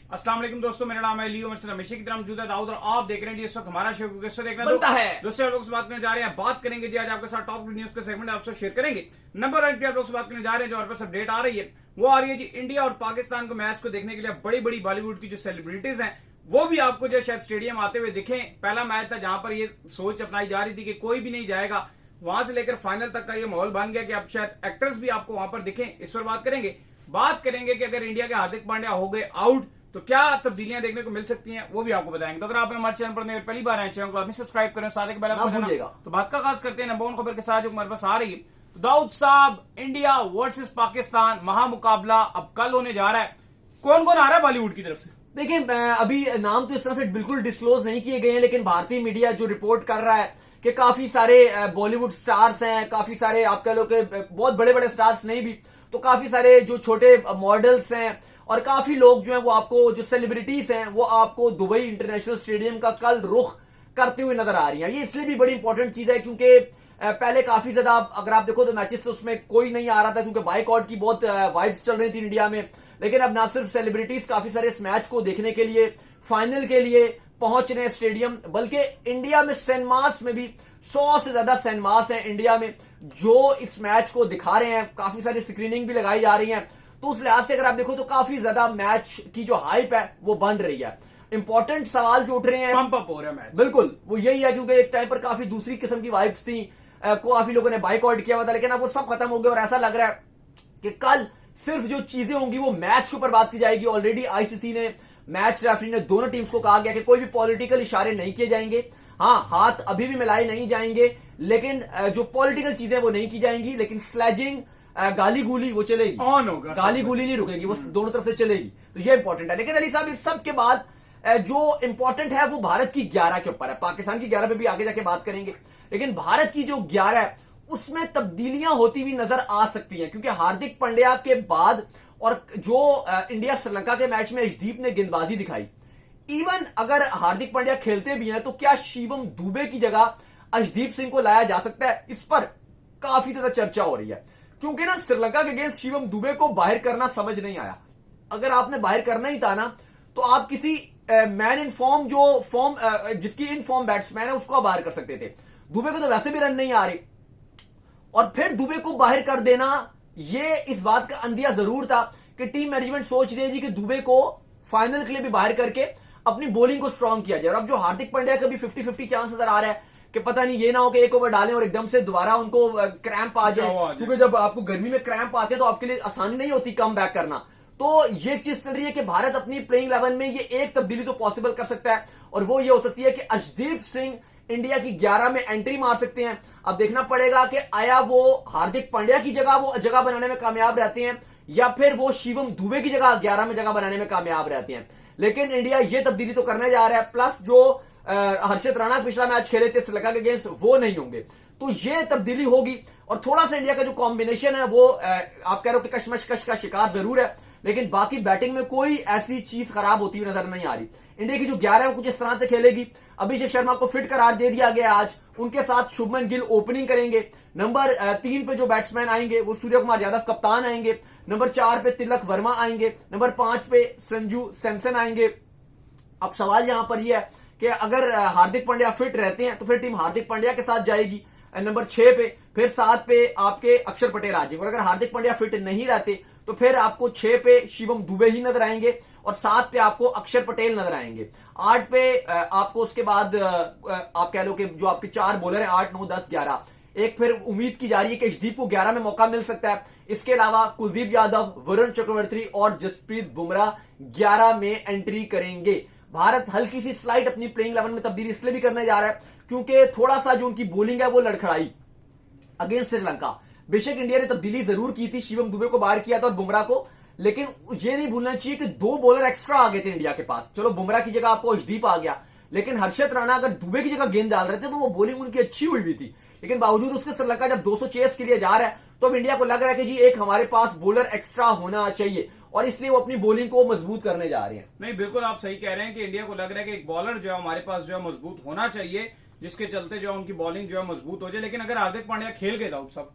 अस्सलाम वालेकुम दोस्तों, मेरा नाम है लियो मिर्च हमेशा की तरह मौजूद है दाऊद और आप देख रहे हैं इस वक्त हमारा शो किससे देखना बनता है। दोस्तों आप लोग से बात करने जा रहे हैं, बात करेंगे जी आज आपके साथ टॉप न्यूज के सेगमेंट आपसे शेयर करेंगे। नंबर 1 पे आप लोग से बात करने जा रहे हैं, जो हमारे पास अपडेट आ रही है वो आ रही है जी इंडिया और पाकिस्तान को मैच को देखने के लिए बड़ी बड़ी बॉलीवुड की जो सेलिब्रिटीज हैं वो भी आपको जो शायद स्टेडियम आते हुए दिखे। पहला मैच था जहां पर ये सोच अपनाई जा रही थी कि कोई भी नहीं जाएगा, वहां से लेकर फाइनल तक का ये माहौल बन गया कि अब शायद एक्टर्स भी आपको वहां पर दिखें। इस पर बात करेंगे कि अगर इंडिया के हार्दिक पांड्या हो गए आउट तो क्या तब्दीलियां देखने को मिल सकती हैं, वो भी आपको बताएंगे। तो अगर आप हमारे चैनल पर नए पहली बार आए चैनल को आप सब्सक्राइब करें, साथ ही बेल आइकन दबाना। तो बात का आगाज करते हैं नंबर 1 खबर के साथ जो हमारे पास आ रही है। तो दाऊद साहब, इंडिया वर्सेस पाकिस्तान महामुकाबला अब कल होने जा रहा है। कौन कौन आ रहा है बॉलीवुड की तरफ से? देखिए, अभी नाम तो इस तरह से बिल्कुल डिस्क्लोज नहीं किए गए हैं, लेकिन भारतीय मीडिया जो रिपोर्ट कर रहा है कि काफी सारे बॉलीवुड स्टार्स हैं, काफी सारे आप कह लो कि बहुत बड़े बड़े स्टार्स नहीं भी तो काफी सारे जो छोटे मॉडल्स हैं और काफी लोग जो हैं वो आपको जो सेलिब्रिटीज हैं वो आपको दुबई इंटरनेशनल स्टेडियम का कल रुख करते हुए नजर आ रही हैं। ये इसलिए भी बड़ी इंपॉर्टेंट चीज है क्योंकि पहले काफी ज्यादा अगर आप देखो तो मैचेस तो उसमें कोई नहीं आ रहा था क्योंकि बाइकआउट की बहुत वाइब्स चल रही थी इंडिया में। लेकिन अब ना सिर्फ सेलिब्रिटीज काफी सारे इस मैच को देखने के लिए फाइनल के लिए पहुंच रहे हैं स्टेडियम, बल्कि इंडिया में सिनेमास में भी 100 से ज्यादा सिनेमास हैं इंडिया में जो इस मैच को दिखा रहे हैं। काफी सारी स्क्रीनिंग भी लगाई जा रही है, तो उस लिहाज से अगर आप देखो तो काफी ज्यादा मैच की जो हाइप है वो बन रही है। इंपॉर्टेंट सवाल जो उठ रहे हैं, पंप अप हो रहा है मैच, बिल्कुल वो यही है क्योंकि एक टाइम पर काफी दूसरी किस्म की वाइब्स थी, काफी लोगों ने बाइकआउट किया हुआ था, लेकिन अब वो सब खत्म हो गया और ऐसा लग रहा है कि कल सिर्फ जो चीजें होंगी वो मैच के ऊपर बात की जाएगी। ऑलरेडी आईसीसी ने, मैच रेफरी ने दोनों टीम्स को कहा गया कि कोई भी पॉलिटिकल इशारे नहीं किए जाएंगे। हाँ, हाथ अभी भी मिलाए नहीं जाएंगे, लेकिन जो पॉलिटिकल चीजें वो नहीं की जाएंगी, लेकिन स्लेजिंग, गाली गुली वो चलेगी, ऑन होगा, गाली गुली नहीं रुकेगी, वो दोनों तरफ से चलेगी। तो ये इंपॉर्टेंट है। लेकिन अली साहब, इस सब के बाद जो इंपॉर्टेंट है वो भारत की 11 के ऊपर है। पाकिस्तान की 11 पे भी आगे जाके बात करेंगे, लेकिन भारत की जो 11 है उसमें तब्दीलियां होती हुई नजर आ सकती हैं क्योंकि हार्दिक पांड्या के बाद और जो इंडिया श्रीलंका के मैच में अर्शदीप ने गेंदबाजी दिखाई, इवन अगर हार्दिक पांड्या खेलते भी हैं तो क्या शिवम दुबे की जगह अर्शदीप सिंह को लाया जा सकता है? इस पर काफी ज्यादा चर्चा हो रही है क्योंकि ना श्रीलंका के अगेंस्ट शिवम दुबे को बाहर करना समझ नहीं आया। अगर आपने बाहर करना ही था ना तो आप किसी मैन इन फॉर्म, जो फॉर्म जिसकी इन फॉर्म बैट्समैन है उसको आप बाहर कर सकते थे। दुबे को तो वैसे भी रन नहीं आ रहे और फिर दुबे को बाहर कर देना, ये इस बात का अंदिया जरूर था कि टीम मैनेजमेंट सोच रही है कि दुबे को फाइनल के लिए भी बाहर करके अपनी बॉलिंग को स्ट्रांग किया जाए। और अब जो हार्दिक पांड्या का भी 50-50 चांस नजर आ रहा है कि पता नहीं ये ना हो कि एक ओवर डालें और एकदम से दोबारा उनको क्रैम्प आ जाए, क्योंकि जब आपको गर्मी में क्रैम्प आते हैं तो आपके लिए आसानी नहीं होती कम बैक करना। तो ये चीज चल रही है कि भारत अपनी प्लेइंग 11 में ये एक तब्दीली तो पॉसिबल कर सकता है और वो ये हो सकती है कि अर्शदीप सिंह इंडिया की 11 में एंट्री मार सकते हैं। अब देखना पड़ेगा कि आया वो हार्दिक पांड्या की जगह वो जगह बनाने में कामयाब रहते हैं या फिर वो शिवम दुबे की जगह 11 में जगह बनाने में कामयाब रहते हैं। लेकिन इंडिया ये तब्दीली तो करने जा रहा है, प्लस जो हर्षित राणा पिछला मैच खेले थे श्रीलंका के अगेंस्ट वो नहीं होंगे, तो ये तब्दीली होगी। और थोड़ा सा इंडिया का जो कॉम्बिनेशन है वो आप कह रहे हो कि कशमकश का शिकार जरूर है, लेकिन बाकी बैटिंग में कोई ऐसी चीज खराब होती हुई नजर नहीं आ रही। इंडिया की जो 11 है वो कुछ इस तरह से खेलेगी। अभिषेक शर्मा को फिट करार दे दिया गया आज, उनके साथ शुभमन गिल ओपनिंग करेंगे। नंबर 3 पे जो बैट्समैन आएंगे वो सूर्य कुमार यादव कप्तान आएंगे। नंबर 4 पे तिलक वर्मा आएंगे। नंबर 5 पे संजू सैमसन आएंगे। अब सवाल यहां पर यह है कि अगर हार्दिक पांड्या फिट रहते हैं तो फिर टीम हार्दिक पांड्या के साथ जाएगी नंबर 6 पे, फिर 7 पे आपके अक्षर पटेल आ जाएंगे। और अगर हार्दिक पांड्या फिट नहीं रहते तो फिर आपको 6 पे शिवम दुबे ही नजर आएंगे और 7 पे आपको अक्षर पटेल नजर आएंगे। 8 पे आपको उसके बाद आप कह लो कि जो आपके 4 बॉलर हैं 8, 9, 10, 11, एक फिर उम्मीद की जा रही है कि अर्शदीप को 11 में मौका मिल सकता है। इसके अलावा कुलदीप यादव, वरुण चक्रवर्ती और जसप्रीत बुमराह 11 में एंट्री करेंगे। भारत हल्की सी स्लाइड अपनी प्लेइंग 11 में तब्दीली इसलिए भी करने जा रहा है क्योंकि थोड़ा सा जो उनकी बॉलिंग है वो लड़खड़ाई अगेंस्ट श्रीलंका। बेशक इंडिया ने तब्दीली जरूर की थी, शिवम दुबे को बाहर किया था और बुमराह को, लेकिन ये नहीं भूलना चाहिए कि 2 बॉलर एक्स्ट्रा आ गए थे इंडिया के पास। चलो बुमराह की जगह आपको अर्शदीप आ गया, लेकिन हर्षित राणा अगर दुबे की जगह गेंद डाल रहे थे तो वो बॉलिंग उनकी अच्छी हुई भी थी। लेकिन बावजूद उसके श्रीलंका जब 200 चेस के लिए जा रहा है तो अब इंडिया को लग रहा है कि जी एक हमारे पास बॉलर एक्स्ट्रा होना चाहिए और इसलिए वो अपनी बॉलिंग को मजबूत करने जा रहे हैं। नहीं, बिल्कुल आप सही कह रहे हैं कि इंडिया को लग रहा है कि एक बॉलर जो है हमारे पास जो है मजबूत होना चाहिए, जिसके चलते जो है उनकी बॉलिंग जो है मजबूत हो जाए। लेकिन अगर हार्दिक पांड्या खेल गए था सब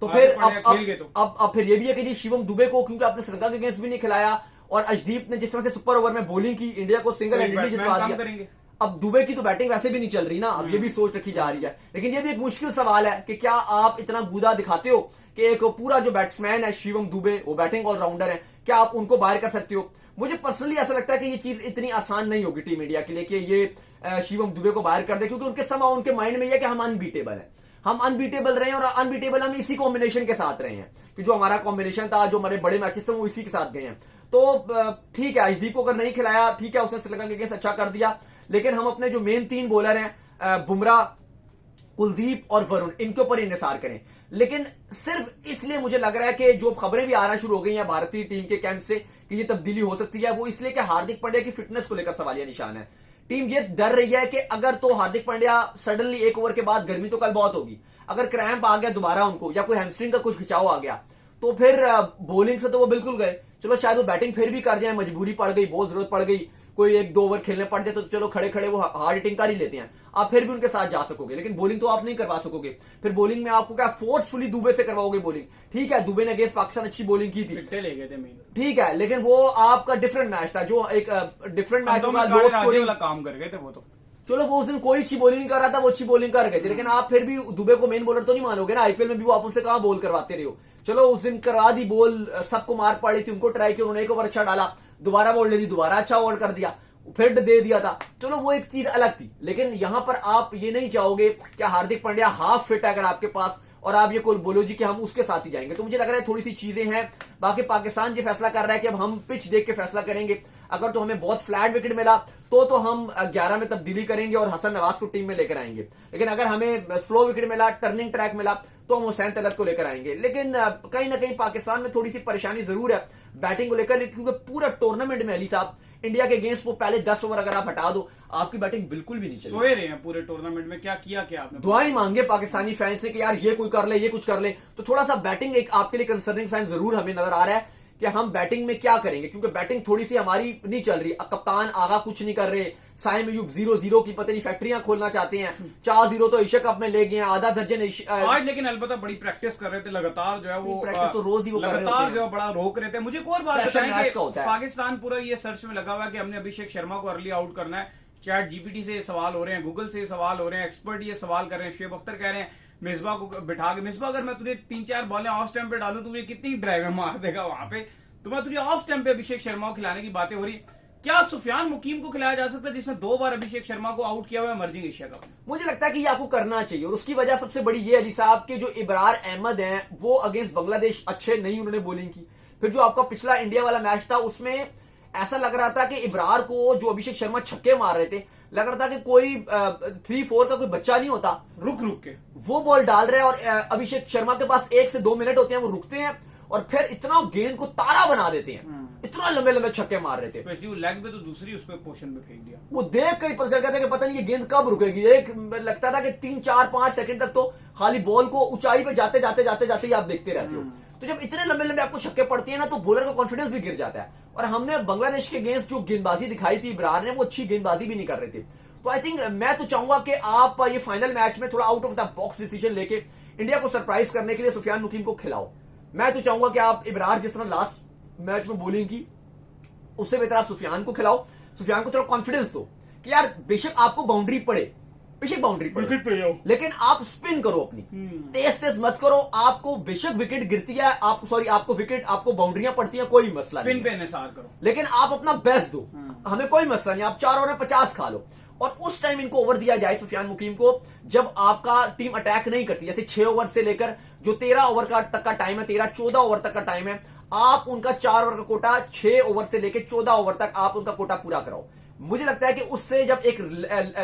तो फिर खेल गए तो अब फिर ये भी है कि जी शिवम दुबे को क्योंकि आपने श्रीलंका के अगेंस्ट भी नहीं खिलाया और अर्शदीप ने जिस तरह से सुपर ओवर में बॉलिंग की, इंडिया को सिंगल हैंडेडली जितवा दिया। करेंगे। अब दुबे की तो बैटिंग वैसे भी नहीं चल रही ना, अब ये भी सोच रखी जा रही है। लेकिन ये भी एक मुश्किल सवाल है कि क्या आप इतना गूदा दिखाते हो कि एक पूरा जो बैट्समैन है शिवम दुबे, वो बैटिंग ऑलराउंडर है, क्या आप उनको बाहर कर सकते हो? मुझे पर्सनली ऐसा लगता है कि ये चीज इतनी आसान नहीं होगी टीम इंडिया के लिए कि ये शिवम दुबे को बाहर कर दे, क्योंकि उनके समय उनके माइंड में यह कि हम अनबीटेबल है, हम अनबीटेबल रहे हैं, और अनबीटेबल हम इसी कॉम्बिनेशन के साथ रहे हैं कि जो हमारा कॉम्बिनेशन था, जो हमारे बड़े मैचेस थे वो इसी के साथ गए हैं। तो ठीक है, अर्शदीप को अगर नहीं खिलाया ठीक है, उसने श्रीलंका के अगेंस्ट अच्छा कर दिया, लेकिन हम अपने जो मेन 3 बॉलर हैं बुमराह, कुलदीप और वरुण, इनके ऊपर इंतजार करें। लेकिन सिर्फ इसलिए मुझे लग रहा है कि जो खबरें भी आना शुरू हो गई हैं भारतीय टीम के कैंप से कि ये तब्दीली हो सकती है, वो इसलिए कि हार्दिक पांड्या की फिटनेस को लेकर सवालिया निशान है। टीम ये डर रही है कि अगर तो हार्दिक पांड्या सडनली 1 ओवर के बाद, गर्मी तो कल बहुत होगी, अगर क्रैम्प आ गया दोबारा उनको, या कोई हैमस्ट्रिंग का कुछ खिंचाव आ गया, तो फिर बॉलिंग से तो वो बिल्कुल गए। चलो शायद वो बैटिंग फिर भी कर जाए, मजबूरी पड़ गई, बहुत जरूरत पड़ गई, कोई 1-2 ओवर खेलने पड़ जाए तो चलो खड़े खड़े वो हार्ड हिटिंग कर ही लेते हैं, आप फिर भी उनके साथ जा सकोगे। लेकिन बॉलिंग तो आप नहीं करवा सकोगे। फिर बॉलिंग में आपको क्या फोर्सफुली दुबे से करवाओगे बॉलिंग? ठीक है, दुबे ने अगेंस्ट पाकिस्तान अच्छी बॉलिंग की थी, ले गए थे ठीक है, लेकिन वो आपका डिफरेंट मैच था, जो एक डिफरेंट मैच होगा, लो स्कोरिंग वाला काम कर गए थे वो तो। चलो वो उस दिन कोई अच्छी बॉलिंग नहीं कर रहा था, वो अच्छी बॉलिंग कर गए थे, लेकिन आप फिर भी दुबे को मेन बॉलर तो नहीं मानोगे ना। आईपीएल में भी वो आप उनसे कहां बॉल करवाते रहे हो? चलो उस दिन करवा दी बॉल, सबको मार पड़ी थी, उनको ट्राई किया, उन्होंने 1 ओवर अच्छा डाला, दोबारा बॉल ले दी, दोबारा अच्छा ओवर कर दिया, फिर दे दिया था, चलो वो एक चीज अलग थी। लेकिन यहां पर आप ये नहीं चाहोगे कि हार्दिक पांड्या हाफ फिट है अगर आपके पास, और आप ये कोई बोलो जी कि हम उसके साथ ही जाएंगे, तो मुझे लग रहा है थोड़ी सी चीजें हैं। बाकी पाकिस्तान ये फैसला कर रहा है कि अब हम पिच देख के फैसला करेंगे, अगर तो हमें बहुत फ्लैट विकेट मिला तो हम 11 में तब्दीली करेंगे और हसन नवाज को टीम में लेकर आएंगे। लेकिन अगर हमें स्लो विकेट मिला, टर्निंग ट्रैक मिला, तो हम हुसैन तलत को लेकर आएंगे। लेकिन कहीं ना कहीं पाकिस्तान में थोड़ी सी परेशानी जरूर है बैटिंग को लेकर, क्योंकि पूरा टूर्नामेंट में अली साहब इंडिया के अगेंस्ट वो पहले 10 ओवर अगर आप हटा दो, आपकी बैटिंग बिल्कुल भी नहीं चली। सोए रहे हैं पूरे टूर्नामेंट में, क्या किया क्या आपने? दुआएं मांगे पाकिस्तानी फैंस से कि यार ये कोई कर ले, ये कुछ कर ले, तो थोड़ा सा बैटिंग एक आपके लिए कंसर्निंग साइन जरूर हमें नजर आ रहा है कि हम बैटिंग में क्या करेंगे, क्योंकि बैटिंग थोड़ी सी हमारी नहीं चल रही। कप्तान आगा कुछ नहीं कर रहे, साइम अयूब 0-0 की पता नहीं फैक्ट्रियां खोलना चाहते हैं, 4-0 तो एशिया कप में ले गए हैं, आधा दर्जन आज। लेकिन अलबत्ता बड़ी प्रैक्टिस कर रहे थे लगातार, जो है वो प्रैक्टिस तो रोज ही वो लगातार जो बड़ा रोक रहे थे। मुझे एक और बात बताएं कि होता है, पाकिस्तान पूरा ये सर्च में लगा हुआ है कि हमने अभिषेक शर्मा को अर्ली आउट करना है। चैट जीपीटी से सवाल हो रहे हैं, गूगल से सवाल हो रहे हैं, एक्सपर्ट ये सवाल कर रहे हैं, शुएब अख्तर कह रहे हैं मिसबा को बिठा के, मिसबा अगर मैं तुझे 3-4 बॉलें ऑफ स्टंप पे डालूं, तुझे कितनी ड्राइव मार देगा वहां पे, तो मैं तुझे ऑफ स्टंप पे अभिषेक शर्मा को खिलाने की बातें हो रही। क्या सुफियान मुकीम को खिलाया जा सकता है जिसने 2 बार अभिषेक शर्मा को आउट किया हुआ है इमर्जिंग एशिया कप? मुझे लगता है कि ये आपको करना चाहिए, और उसकी वजह सबसे बड़ी ये अली साहब के जो इब्रार अहमद हैं वो अगेंस्ट बांग्लादेश अच्छे नहीं उन्होंने बॉलिंग की। फिर जो आपका पिछला इंडिया वाला मैच था उसमें ऐसा लग रहा था कि इब्रार को जो अभिषेक शर्मा छक्के मार रहे थे, लग रहा था कि कोई 3-4 का कोई बच्चा नहीं होता, रुक के वो बॉल डाल रहे हैं, और अभिषेक शर्मा के पास 1 से 2 मिनट होते हैं, वो रुकते हैं और फिर इतना गेंद को तारा बना देते हैं, इतना लंबे लंबे छक्के मार रहे थे, स्पेशली वो लेग पे, तो दूसरी उस पे पोजीशन में फेंक दिया। वो देख के पता चल गया था कि पता नहीं ये गेंद कब रुकेगी। एक लगता था कि 3-4-5 सेकंड तक तो खाली बॉल को ऊंचाई पे जाते जाते जाते जाते ही आप देखते रहते हो। तो जब इतने लंबे लंबे आपको छक्के पड़ती है ना, तो बॉलर का कॉन्फिडेंस भी गिर जाता है। और हमने बांग्लादेश के अगेंस्ट जो गेंदबाजी दिखाई थी इब्रार ने, वो अच्छी गेंदबाजी भी नहीं कर रहे थे। तो आई थिंक मैं तो चाहूंगा कि आप ये फाइनल मैच में थोड़ा out of the box decision लेके इंडिया को सरप्राइज करने के लिए सुफियान मुकीम को खिलाओ। मैं तो चाहूंगा कि आप इब्रार जिस तरह लास्ट मैच में बॉलिंग की, उससे बेहतर आप सुफियान को खिलाओ। सुफियान को थोड़ा कॉन्फिडेंस दो कि यार बेशक आपको बाउंड्री पड़े, बेशक बाउंड्री पड़े, लेकिन आप स्पिन करो अपनी, तेज तेज मत करो। आपको बेशक विकेट गिरती है, आपको विकेट, आपको बाउंड्रियां पड़ती है, कोई मसला नहीं, स्पिन पे निसार करो, लेकिन आप अपना बेस्ट दो, हमें कोई मसला नहीं। आप 4 ओवर में 50 खा लो, और उस टाइम इनको ओवर दिया जाए सुफियान मुकीम को जब आपका टीम अटैक नहीं करती। जैसे 6 ओवर से लेकर जो 13 ओवर तक का टाइम है, 13-14 ओवर तक का टाइम है, आप उनका 4 ओवर का कोटा 6 ओवर से लेकर 14 ओवर तक आप उनका कोटा पूरा कराओ। मुझे लगता है कि उससे जब एक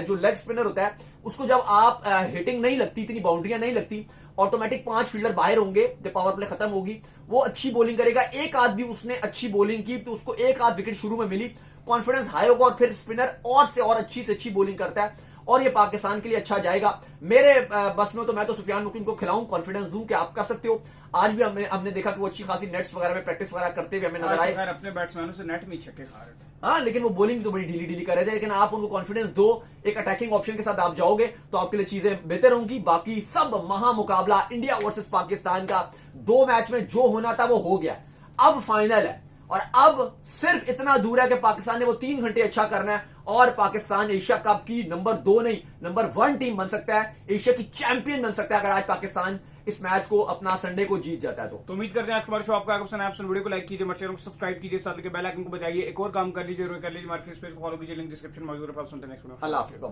जो लेग स्पिनर होता है उसको जब आप हिटिंग नहीं लगती, इतनी बाउंड्रियां नहीं लगती, ऑटोमेटिक 5 फील्डर बाहर होंगे, जब पावर प्ले खत्म होगी वो अच्छी बॉलिंग करेगा। एक आध भी उसने अच्छी बॉलिंग की तो उसको एक आध विकेट शुरू में मिली, कॉन्फिडेंस हाई होगा, और फिर स्पिनर और से और अच्छी से अच्छी बॉलिंग करता है, और ये पाकिस्तान के लिए अच्छा जाएगा। मेरे बस में तो मैं तो सुफियान मुकीम को खिलाऊं, कॉन्फिडेंस दूं कि आप कर सकते हो। आज भी हमने देखा कि वो अच्छी खासी नेट्स वगैरह में प्रैक्टिस वगैरह करते हुए हमें नजर आए। अपने बैट्समैनों से नेट में छक्के खा रहे थे, हाँ, लेकिन वो बॉलिंग तो बड़ी ढीली ढीली कर रहे थे। लेकिन आप उनको कॉन्फिडेंस दो, एक अटैकिंग ऑप्शन के साथ आप जाओगे तो आपके लिए चीजें बेहतर होंगी। बाकी सब महामुकाबला इंडिया वर्सेस पाकिस्तान का 2 मैच में जो होना था वो हो गया, अब फाइनल है, और अब सिर्फ इतना दूर है कि पाकिस्तान ने वो 3 घंटे अच्छा करना है और पाकिस्तान एशिया कप की नंबर 2 नहीं नंबर 1 टीम बन सकता है, एशिया की चैंपियन बन सकता है अगर आज पाकिस्तान इस मैच को अपना संडे को जीत जाता है तो उम्मीद करते हैं आज का हमारा शो आपको पसंद आया। वीडियो को लाइक कीजिए, हमारे चैनल को सब्सक्राइब कीजिए, साथ के बेल आइकन को बजाइए। एक और काम कर लीजिए, हमारे फेस पेज को फॉलो कीजिए, लिंक डिस्क्रिप्शन में मौजूद है। आप सुनते हैं नेक्स्ट वीडियो। अल्लाह हाफिज़।